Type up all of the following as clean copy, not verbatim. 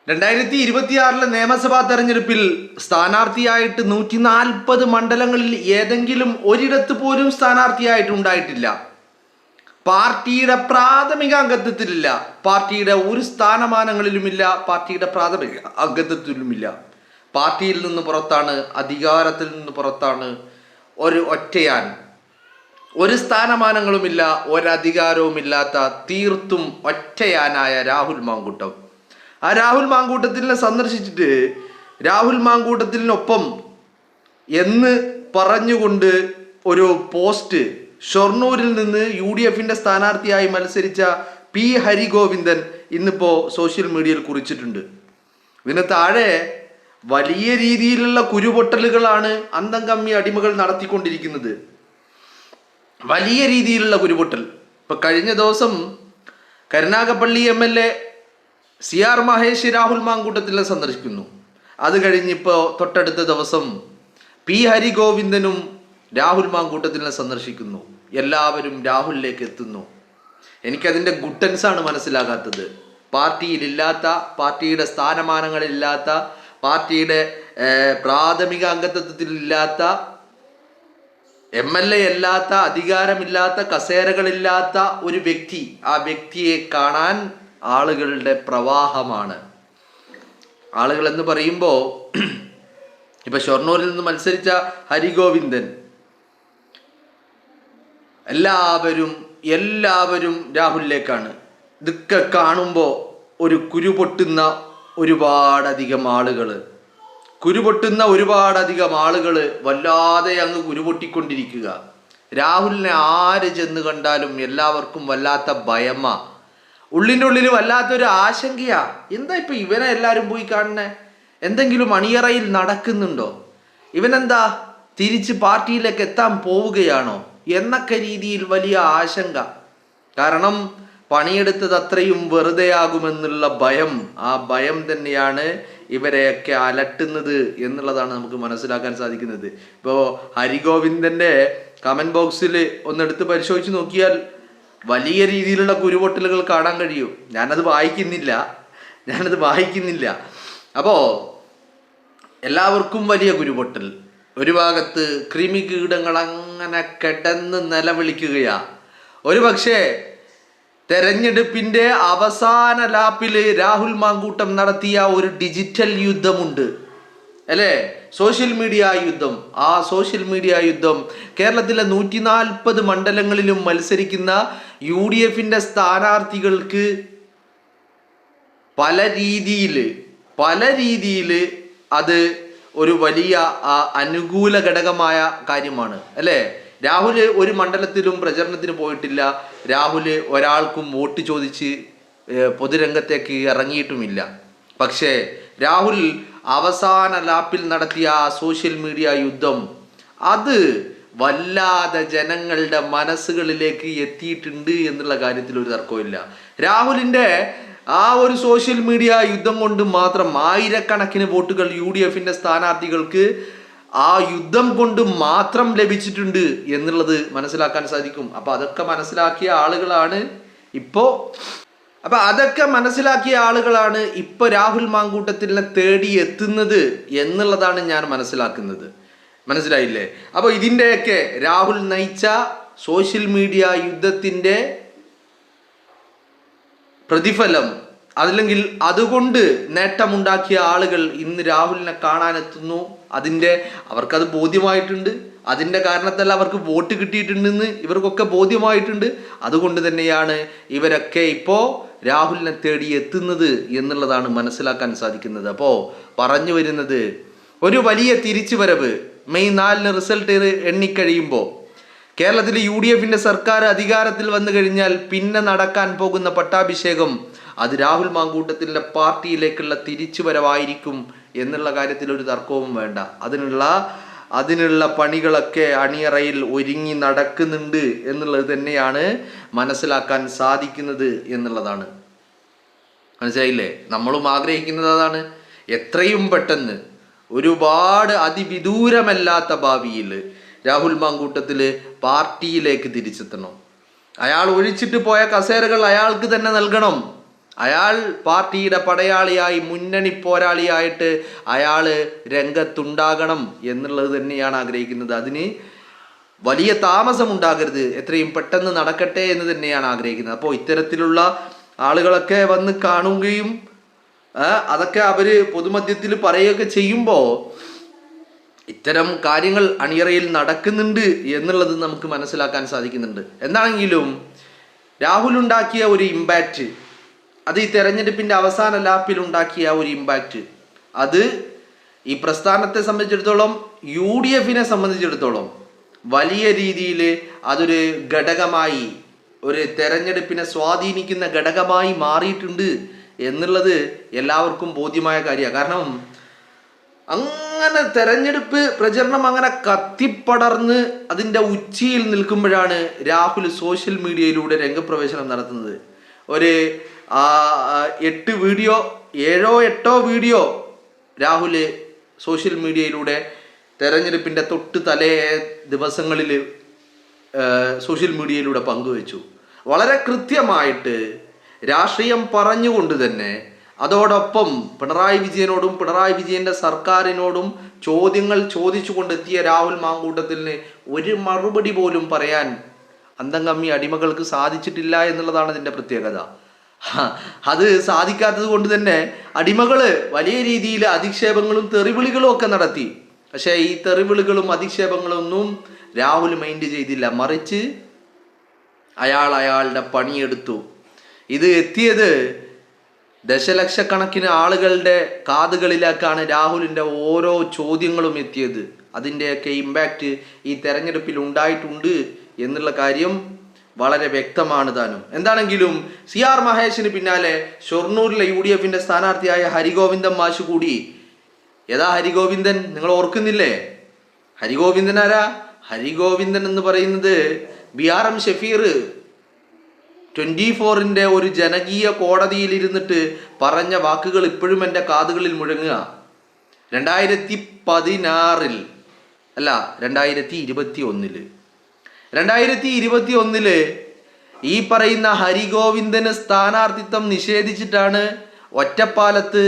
2026 നിയമസഭാ തെരഞ്ഞെടുപ്പിൽ സ്ഥാനാർത്ഥിയായിട്ട് 140 മണ്ഡലങ്ങളിൽ ഏതെങ്കിലും ഒരിടത്ത് പോലും സ്ഥാനാർത്ഥിയായിട്ടുണ്ടായിട്ടില്ല. പാർട്ടിയുടെ പ്രാഥമിക അംഗത്വത്തിലില്ല, പാർട്ടിയുടെ ഒരു സ്ഥാനമാനങ്ങളിലുമില്ല, പാർട്ടിയുടെ പ്രാഥമിക അംഗത്വത്തിലുമില്ല. പാർട്ടിയിൽ നിന്ന് പുറത്താണ്, അധികാരത്തിൽ നിന്ന് പുറത്താണ്, ഒരു ഒറ്റയാൻ, ഒരു സ്ഥാനമാനങ്ങളുമില്ല, ഒരധികാരവുമില്ലാത്ത തീർത്തും ഒറ്റയാനായ രാഹുൽ മാങ്കൂട്ടം. ആ രാഹുൽ മാങ്കൂട്ടത്തിനെ സന്ദർശിച്ചിട്ട് രാഹുൽ മാങ്കൂട്ടത്തിനൊപ്പം എന്ന് പറഞ്ഞുകൊണ്ട് ഒരു പോസ്റ്റ് ഷൊർണൂരിൽ നിന്ന് UDFന്റെ സ്ഥാനാർത്ഥിയായി മത്സരിച്ച പി ഹരിഗോവിന്ദൻ ഇന്നിപ്പോൾ സോഷ്യൽ മീഡിയയിൽ കുറിച്ചിട്ടുണ്ട്. ഇതിന് താഴെ വലിയ രീതിയിലുള്ള കുരുപൊട്ടലുകളാണ് അന്തം കമ്മി അടിമകൾ നടത്തിക്കൊണ്ടിരിക്കുന്നത്. വലിയ രീതിയിലുള്ള കുരുപൊട്ടൽ. ഇപ്പൊ കഴിഞ്ഞ ദിവസം കരുനാഗപ്പള്ളി MLA CR മഹേഷ് രാഹുൽ മാങ്കൂട്ടത്തിനെ സന്ദർശിക്കുന്നു. അത് കഴിഞ്ഞിപ്പോൾ തൊട്ടടുത്ത ദിവസം പി ഹരിഗോവിന്ദനും രാഹുൽ മാങ്കൂട്ടത്തിനെ സന്ദർശിക്കുന്നു. എല്ലാവരും രാഹുലിലേക്ക് എത്തുന്നു. എനിക്കതിൻ്റെ ഗുട്ടൻസാണ് മനസ്സിലാകാത്തത്. പാർട്ടിയിലില്ലാത്ത, പാർട്ടിയുടെ സ്ഥാനമാനങ്ങളില്ലാത്ത, പാർട്ടിയുടെ പ്രാഥമിക അംഗത്വത്തിലില്ലാത്ത, MLA അല്ലാത്ത, അധികാരമില്ലാത്ത, കസേരകളില്ലാത്ത ഒരു വ്യക്തി, ആ വ്യക്തിയെ കാണാൻ ആളുകളുടെ പ്രവാഹമാണ്. ആളുകൾ എന്ന് പറയുമ്പോൾ ഇപ്പൊ ഷൊർണൂരിൽ നിന്ന് മത്സരിച്ച ഹരിഗോവിന്ദൻ, എല്ലാവരും രാഹുലിലേക്കാണ്. ഇതൊക്കെ കാണുമ്പോൾ ഒരു കുരുപൊട്ടുന്ന ഒരുപാടധികം ആളുകൾ വല്ലാതെ അങ്ങ് കുരുപൊട്ടിക്കൊണ്ടിരിക്കുക. രാഹുലിനെ ആര് ചെന്ന് കണ്ടാലും എല്ലാവർക്കും വല്ലാത്ത ഭയമാ, ഉള്ളിൻ്റെ ഉള്ളിൽ വല്ലാത്തൊരു ആശങ്കയാ. എന്താ ഇപ്പൊ ഇവനെ എല്ലാവരും പോയി കാണുന്നേ? എന്തെങ്കിലും അണിയറയിൽ നടക്കുന്നുണ്ടോ? ഇവനെന്താ തിരിച്ച് പാർട്ടിയിലേക്ക് എത്താൻ പോവുകയാണോ എന്നൊക്കെ രീതിയിൽ വലിയ ആശങ്ക. കാരണം പണിയെടുത്തത് അത്രയും വെറുതെയാകുമെന്നുള്ള ഭയം, ആ ഭയം തന്നെയാണ് ഇവരെയൊക്കെ അലട്ടുന്നത് എന്നുള്ളതാണ് നമുക്ക് മനസ്സിലാക്കാൻ സാധിക്കുന്നത്. ഇപ്പോൾ ഹരിഗോവിന്ദന്റെ കമന്റ് ബോക്സിൽ ഒന്നെടുത്ത് പരിശോധിച്ച് നോക്കിയാൽ വലിയ രീതിയിലുള്ള കുരുപൊട്ടലുകൾ കാണാൻ കഴിയും. ഞാനത് വായിക്കുന്നില്ല. അപ്പോൾ എല്ലാവർക്കും വലിയ കുരുപൊട്ടൽ. ഒരു ഭാഗത്ത് കൃമികീടങ്ങൾ അങ്ങനെ കിടന്ന് നിലവിളിക്കുകയാ. ഒരു പക്ഷേ തെരഞ്ഞെടുപ്പിന്റെ അവസാന ലാപ്പിൽ രാഹുൽ മാങ്കൂട്ടം നടത്തിയ ഒരു ഡിജിറ്റൽ യുദ്ധമുണ്ട് അല്ലേ, സോഷ്യൽ മീഡിയ യുദ്ധം. ആ സോഷ്യൽ മീഡിയ യുദ്ധം കേരളത്തിലെ 140 മണ്ഡലങ്ങളിലും മത്സരിക്കുന്ന UDFന്റെ സ്ഥാനാർത്ഥികൾക്ക് പല രീതിയിൽ അത് ഒരു വലിയ അനുകൂല ഘടകമായ കാര്യമാണ് അല്ലേ. രാഹുൽ ഒരു മണ്ഡലത്തിലും പ്രചരണത്തിന് പോയിട്ടില്ല. രാഹുൽ ഒരാൾക്കും വോട്ട് ചോദിച്ച് പൊതുരംഗത്തേക്ക് ഇറങ്ങിയിട്ടുമില്ല. പക്ഷേ രാഹുൽ അവസാന ലാപ്പിൽ നടത്തിയ ആ സോഷ്യൽ മീഡിയ യുദ്ധം അത് വല്ലാതെ ജനങ്ങളുടെ മനസ്സുകളിലേക്ക് എത്തിയിട്ടുണ്ട് എന്നുള്ള കാര്യത്തിൽ ഒരു തർക്കമില്ല. രാഹുലിന്റെ ആ ഒരു സോഷ്യൽ മീഡിയ യുദ്ധം കൊണ്ട് മാത്രം ആയിരക്കണക്കിന് വോട്ടുകൾ UDFന്റെ സ്ഥാനാർത്ഥികൾക്ക് ആ യുദ്ധം കൊണ്ട് മാത്രം ലഭിച്ചിട്ടുണ്ട് എന്നുള്ളത് മനസ്സിലാക്കാൻ സാധിക്കും. അതൊക്കെ മനസ്സിലാക്കിയ ആളുകളാണ് ഇപ്പൊ രാഹുൽ മാങ്കൂട്ടത്തിനെ തേടി എത്തുന്നത് എന്നുള്ളതാണ് ഞാൻ മനസ്സിലാക്കുന്നത്. മനസ്സിലായില്ലേ? അപ്പോൾ ഇതിൻ്റെയൊക്കെ രാഹുൽ നയിച്ച സോഷ്യൽ മീഡിയ യുദ്ധത്തിൻ്റെ പ്രതിഫലം, അല്ലെങ്കിൽ അതുകൊണ്ട് നേട്ടമുണ്ടാക്കിയ ആളുകൾ ഇന്ന് രാഹുലിനെ കാണാനെത്തുന്നു. അവർക്കത് ബോധ്യമായിട്ടുണ്ട്. അതിൻ്റെ കാരണത്താൽ അവർക്ക് വോട്ട് കിട്ടിയിട്ടുണ്ടെന്ന് ഇവർക്കൊക്കെ ബോധ്യമായിട്ടുണ്ട്. അതുകൊണ്ട് തന്നെയാണ് ഇവരൊക്കെ ഇപ്പോൾ രാഹുലിനെ തേടി എത്തുന്നത് എന്നുള്ളതാണ് മനസ്സിലാക്കാൻ സാധിക്കുന്നത്. അപ്പോൾ പറഞ്ഞു വരുന്നത്, ഒരു വലിയ തിരിച്ചുവരവ് മെയ് 4 റിസൾട്ട് എണ്ണിക്കഴിയുമ്പോൾ കേരളത്തിലെ UDFന്റെ സർക്കാർ അധികാരത്തിൽ വന്നു കഴിഞ്ഞാൽ പിന്നെ നടക്കാൻ പോകുന്ന പട്ടാഭിഷേകം അത് രാഹുൽ മാങ്കൂട്ടത്തിൻ്റെ പാർട്ടിയിലേക്കുള്ള തിരിച്ചുവരവായിരിക്കും എന്നുള്ള കാര്യത്തിൽ ഒരു തർക്കവും വേണ്ട. അതിനുള്ള പണികളൊക്കെ അണിയറയിൽ ഒരുങ്ങി നടക്കുന്നുണ്ട് എന്നുള്ളത് തന്നെയാണ് മനസ്സിലാക്കാൻ സാധിക്കുന്നത് എന്നുള്ളതാണ്. മനസ്സിലായില്ലേ? നമ്മളും ആഗ്രഹിക്കുന്നത് അതാണ്. എത്രയും പെട്ടെന്ന്, ഒരുപാട് അതിവിദൂരമല്ലാത്ത ഭാവിയിൽ രാഹുൽ മാങ്കൂട്ടത്തിൽ പാർട്ടിയിലേക്ക് തിരിച്ചെത്തണം. അയാൾ ഒഴിച്ചിട്ട് പോയ കസേരകൾ അയാൾക്ക് തന്നെ നൽകണം. അയാൾ പാർട്ടിയുടെ പടയാളിയായി മുന്നണി പോരാളിയായിട്ട് അയാൾ രംഗത്തുണ്ടാകണം എന്നുള്ളത് തന്നെയാണ് ആഗ്രഹിക്കുന്നത്. അതിന് വലിയ താമസം ഉണ്ടാകരുത്, എത്രയും പെട്ടെന്ന് നടക്കട്ടെ എന്ന് തന്നെയാണ് ആഗ്രഹിക്കുന്നത്. അപ്പോൾ ഇത്തരത്തിലുള്ള ആളുകളൊക്കെ വന്ന് കാണുകയും അതൊക്കെ അവർ പൊതുമധ്യത്തിൽ പറയുകയൊക്കെ ചെയ്യുമ്പോൾ ഇത്തരം കാര്യങ്ങൾ അണിയറയിൽ നടക്കുന്നുണ്ട് എന്നുള്ളത് നമുക്ക് മനസ്സിലാക്കാൻ സാധിക്കുന്നുണ്ട്. എന്താണെങ്കിലും രാഹുൽ ഉണ്ടാക്കിയ ഒരു ഇമ്പാക്റ്റ്, അത് ഈ തെരഞ്ഞെടുപ്പിൻ്റെ അവസാന ലാപ്പിൽ ഉണ്ടാക്കിയ ഒരു ഇമ്പാക്റ്റ്, അത് ഈ പ്രസ്ഥാനത്തെ സംബന്ധിച്ചിടത്തോളം UDF സംബന്ധിച്ചിടത്തോളം വലിയ രീതിയിൽ അതൊരു ഘടകമായി, ഒരു തെരഞ്ഞെടുപ്പിനെ സ്വാധീനിക്കുന്ന ഘടകമായി മാറിയിട്ടുണ്ട് എന്നുള്ളത് എല്ലാവർക്കും ബോധ്യമായ കാര്യമാണ്. കാരണം അങ്ങനെ തെരഞ്ഞെടുപ്പ് പ്രചരണം അങ്ങനെ കത്തിപ്പടർന്ന് അതിൻ്റെ ഉച്ചിയിൽ നിൽക്കുമ്പോഴാണ് രാഹുൽ സോഷ്യൽ മീഡിയയിലൂടെ രംഗപ്രവേശനം നടത്തുന്നത്. ഒരു 7 വീഡിയോ 7-8 വീഡിയോ രാഹുൽ സോഷ്യൽ മീഡിയയിലൂടെ തെരഞ്ഞെടുപ്പിൻ്റെ തൊട്ട് തലേ ദിവസങ്ങളിൽ സോഷ്യൽ മീഡിയയിലൂടെ പങ്കുവച്ചു. വളരെ കൃത്യമായിട്ട് രാഷ്ട്രീയം പറഞ്ഞുകൊണ്ട് തന്നെ അതോടൊപ്പം പിണറായി വിജയനോടും പിണറായി വിജയൻ്റെ സർക്കാരിനോടും ചോദ്യങ്ങൾ ചോദിച്ചുകൊണ്ടെത്തിയ രാഹുൽ മാങ്കൂട്ടത്തിന് ഒരു മറുപടി പോലും പറയാൻ അന്തംകമ്മി അടിമകൾക്ക് സാധിച്ചിട്ടില്ല എന്നുള്ളതാണ് അതിൻ്റെ പ്രത്യേകത. അത് സാധിക്കാത്തത് കൊണ്ട് തന്നെ അടിമകൾ വലിയ രീതിയിൽ അധിക്ഷേപങ്ങളും തെറിവിളികളും ഒക്കെ നടത്തി. പക്ഷേ ഈ തെറിവിളികളും അധിക്ഷേപങ്ങളൊന്നും രാഹുൽ മൈൻഡ് ചെയ്തില്ല. മറിച്ച് അയാളുടെ പണിയെടുത്തു. ഇത് എത്തിയത് ദശലക്ഷക്കണക്കിന് ആളുകളുടെ കാതുകളിലേക്കാണ് രാഹുലിൻ്റെ ഓരോ ചോദ്യങ്ങളും എത്തിയത്. അതിൻ്റെയൊക്കെ ഇമ്പാക്റ്റ് ഈ തെരഞ്ഞെടുപ്പിൽ ഉണ്ടായിട്ടുണ്ട് എന്നുള്ള കാര്യം വളരെ വ്യക്തമാണ് താനും. എന്താണെങ്കിലും CR മഹേഷിന് പിന്നാലെ ഷൊർണൂരിലെ UDF സ്ഥാനാർത്ഥിയായ ഹരിഗോവിന്ദൻ മാഷ് കൂടി. ഏതാ ഹരിഗോവിന്ദൻ? നിങ്ങൾ ഓർക്കുന്നില്ലേ? ഹരിഗോവിന്ദൻ ആരാ? ഹരിഗോവിന്ദൻ എന്ന് പറയുന്നത് BRM ഷഫീർ 24 ഒരു ജനകീയ കോടതിയിൽ ഇരുന്നിട്ട് പറഞ്ഞ വാക്കുകൾ ഇപ്പോഴും എൻ്റെ കാതുകളിൽ മുഴങ്ങുക. 2016 അല്ല 2021 ഈ പറയുന്ന ഹരിഗോവിന്ദന് സ്ഥാനാർത്ഥിത്വം നിഷേധിച്ചിട്ടാണ് ഒറ്റപ്പാലത്ത്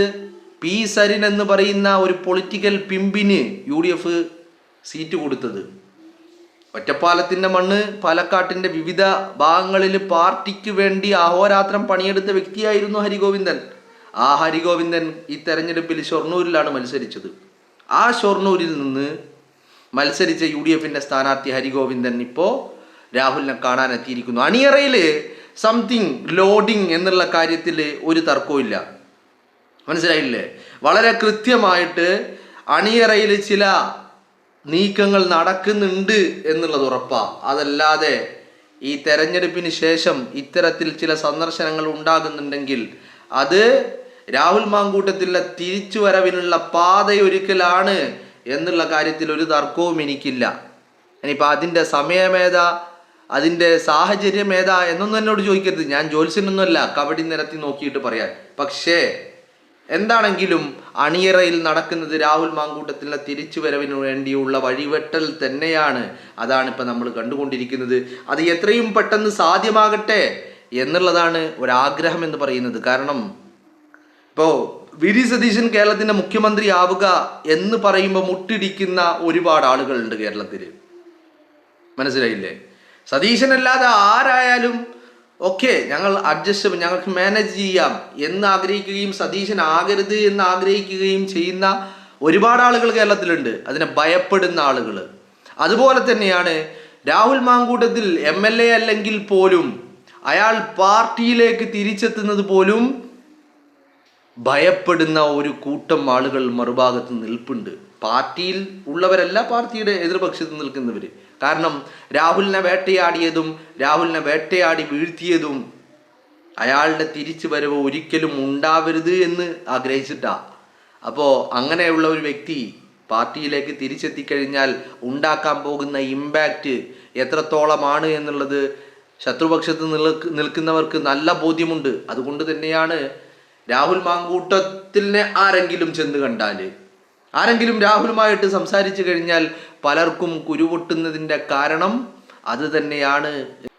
P സരിൻ എന്ന് പറയുന്ന ഒരു പൊളിറ്റിക്കൽ പിമ്പിന് UDF സീറ്റ് കൊടുത്തത്. ഒറ്റപ്പാലത്തിൻ്റെ മണ്ണ്, പാലക്കാട്ടിൻ്റെ വിവിധ ഭാഗങ്ങളിൽ പാർട്ടിക്ക് വേണ്ടി അഹോരാത്രം പണിയെടുത്ത വ്യക്തിയായിരുന്നു ഹരിഗോവിന്ദൻ. ആ ഹരിഗോവിന്ദൻ ഈ തെരഞ്ഞെടുപ്പിൽ ഷൊർണൂരിലാണ് മത്സരിച്ചത്. ആ ഷൊർണൂരിൽ നിന്ന് മത്സരിച്ച UDF സ്ഥാനാർത്ഥി ഹരിഗോവിന്ദൻ ഇപ്പോൾ രാഹുലിനെ കാണാൻ എത്തിയിരിക്കുന്നു. അണിയറയിൽ സംതിങ് ലോഡിങ് എന്നുള്ള കാര്യത്തിൽ ഒരു തർക്കവും ഇല്ല. മനസ്സിലായില്ലേ? വളരെ കൃത്യമായിട്ട് അണിയറയിൽ ചില നീക്കങ്ങൾ നടക്കുന്നുണ്ട് എന്നുള്ളത് ഉറപ്പാണ്. അതല്ലാതെ ഈ തെരഞ്ഞെടുപ്പിന് ശേഷം ഇത്തരത്തിൽ ചില സന്ദർശനങ്ങൾ ഉണ്ടാകുന്നുണ്ടെങ്കിൽ അത് രാഹുൽ മാങ്കൂട്ടത്തിലുള്ള തിരിച്ചുവരവിനുള്ള പാതയൊരുക്കലാണ് എന്നുള്ള കാര്യത്തിൽ ഒരു തർക്കവും എനിക്കില്ല. ഇനിയിപ്പോൾ അതിൻ്റെ സമയമേതാ, അതിൻ്റെ സാഹചര്യം ഏതാ എന്നൊന്നും എന്നോട് ചോദിക്കരുത്. ഞാൻ ജ്യോത്സ്യനൊന്നുമല്ല കബഡി നിരത്തി നോക്കിയിട്ട് പറയാൻ. പക്ഷേ എന്താണെങ്കിലും അണിയറയിൽ നടക്കുന്നത് രാഹുൽ മാങ്കൂട്ടത്തിലുള്ള തിരിച്ചുവരവിന് വേണ്ടിയുള്ള വഴിവെട്ടൽ തന്നെയാണ്. അതാണ് ഇപ്പം നമ്മൾ കണ്ടുകൊണ്ടിരിക്കുന്നത്. അത് എത്രയും പെട്ടെന്ന് സാധ്യമാകട്ടെ എന്നുള്ളതാണ് ഒരാഗ്രഹം എന്ന് പറയുന്നത്. കാരണം ഇപ്പോൾ VD സതീശൻ കേരളത്തിൻ്റെ മുഖ്യമന്ത്രി ആവുക എന്ന് പറയുമ്പോൾ മുട്ടിടിക്കുന്ന ഒരുപാട് ആളുകളുണ്ട് കേരളത്തിൽ. മനസ്സിലായില്ലേ? സതീശനല്ലാതെ ആരായാലും ഓക്കെ, ഞങ്ങൾ അഡ്ജസ്റ്റ്, ഞങ്ങൾക്ക് മാനേജ് ചെയ്യാം എന്ന് ആഗ്രഹിക്കുകയും സതീശൻ ആകരുത് എന്ന് ആഗ്രഹിക്കുകയും ചെയ്യുന്ന ഒരുപാട് ആളുകൾ കേരളത്തിലുണ്ട്, അതിനെ ഭയപ്പെടുന്ന ആളുകൾ. അതുപോലെ തന്നെയാണ് രാഹുൽ മാങ്കൂട്ടത്തിൽ MLA അല്ലെങ്കിൽ പോലും അയാൾ പാർട്ടിയിലേക്ക് തിരിച്ചെത്തുന്നത് പോലും ഭയപ്പെടുന്ന ഒരു കൂട്ടം ആളുകൾ മറുഭാഗത്ത് നിൽപ്പുണ്ട്. പാർട്ടിയിൽ ഉള്ളവരല്ല, പാർട്ടിയുടെ എതിർപക്ഷത്ത് നിൽക്കുന്നവർ. കാരണം രാഹുലിനെ വേട്ടയാടിയതും രാഹുലിനെ വേട്ടയാടി വീഴ്ത്തിയതും അയാളുടെ തിരിച്ചു വരവ് ഒരിക്കലും ഉണ്ടാവരുത് എന്ന് ആഗ്രഹിച്ചിട്ടാ. അപ്പോൾ അങ്ങനെയുള്ള ഒരു വ്യക്തി പാർട്ടിയിലേക്ക് തിരിച്ചെത്തിക്കഴിഞ്ഞാൽ ഉണ്ടാക്കാൻ പോകുന്ന ഇമ്പാക്റ്റ് എത്രത്തോളമാണ് എന്നുള്ളത് ശത്രുപക്ഷത്ത് നിൽക്കുന്നവർക്ക് നല്ല ബോധ്യമുണ്ട്. അതുകൊണ്ട് തന്നെയാണ് രാഹുൽ മാങ്കൂട്ടത്തിനെ ആരെങ്കിലും ചെന്ന് കണ്ടാൽ, ആരെങ്കിലും രാഹുലുമായിട്ട് സംസാരിച്ചു കഴിഞ്ഞാൽ പലർക്കും കുരുപൊട്ടുന്നതിൻ്റെ കാരണം അത് തന്നെയാണ്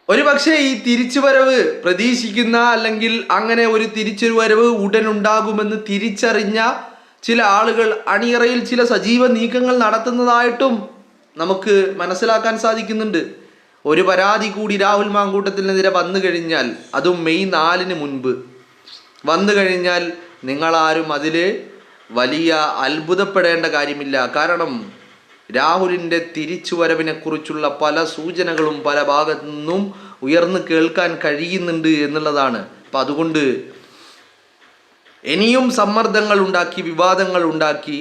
ഒരുപക്ഷെ ഈ തിരിച്ചുവരവ് പ്രതീക്ഷിക്കുന്ന അല്ലെങ്കിൽ അങ്ങനെ ഒരു തിരിച്ചുവരവ് ഉടൻ ഉണ്ടാകുമെന്ന് തിരിച്ചറിഞ്ഞ ചില ആളുകൾ അണിയറയിൽ ചില സജീവ നീക്കങ്ങൾ നടത്തുന്നതായിട്ടും നമുക്ക് മനസ്സിലാക്കാൻ സാധിക്കുന്നുണ്ട്. ഒരു പരാതി കൂടി രാഹുൽ മാങ്കൂട്ടത്തിനെതിരെ വന്നു കഴിഞ്ഞാൽ, അതും മെയ് 4-ന് മുൻപ് വന്നു കഴിഞ്ഞാൽ നിങ്ങളാരും അതിൽ വലിയ അത്ഭുതപ്പെടേണ്ട കാര്യമില്ല. കാരണം രാഹുലിൻ്റെ തിരിച്ചുവരവിനെ കുറിച്ചുള്ള പല സൂചനകളും പല ഭാഗത്തു നിന്നും ഉയർന്നു കേൾക്കാൻ കഴിയുന്നുണ്ട് എന്നുള്ളതാണ്. അപ്പം അതുകൊണ്ട് ഇനിയും സമ്മർദ്ദങ്ങൾ ഉണ്ടാക്കി, വിവാദങ്ങൾ ഉണ്ടാക്കി,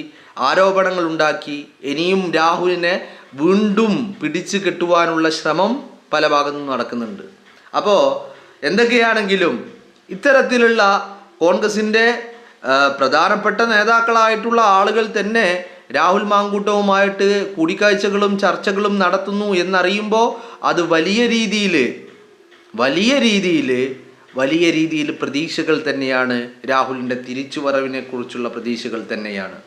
ആരോപണങ്ങൾ ഉണ്ടാക്കി ഇനിയും രാഹുലിനെ വീണ്ടും പിടിച്ചു കെട്ടുവാനുള്ള ശ്രമം പല ഭാഗത്തു നിന്നും നടക്കുന്നുണ്ട്. അപ്പോൾ എന്തൊക്കെയാണെങ്കിലും ഇത്തരത്തിലുള്ള കോൺഗ്രസിൻ്റെ പ്രധാനപ്പെട്ട നേതാക്കളായിട്ടുള്ള ആളുകൾ തന്നെ രാഹുൽ മാങ്കൂട്ടവുമായിട്ട് കൂടിക്കാഴ്ചകളും ചർച്ചകളും നടത്തുന്നു എന്നറിയുമ്പോൾ അത് വലിയ രീതിയിൽ പ്രതീക്ഷകൾ തന്നെയാണ്. രാഹുലിൻ്റെ തിരിച്ചുവരവിനെ കുറിച്ചുള്ള പ്രതീക്ഷകൾ തന്നെയാണ്.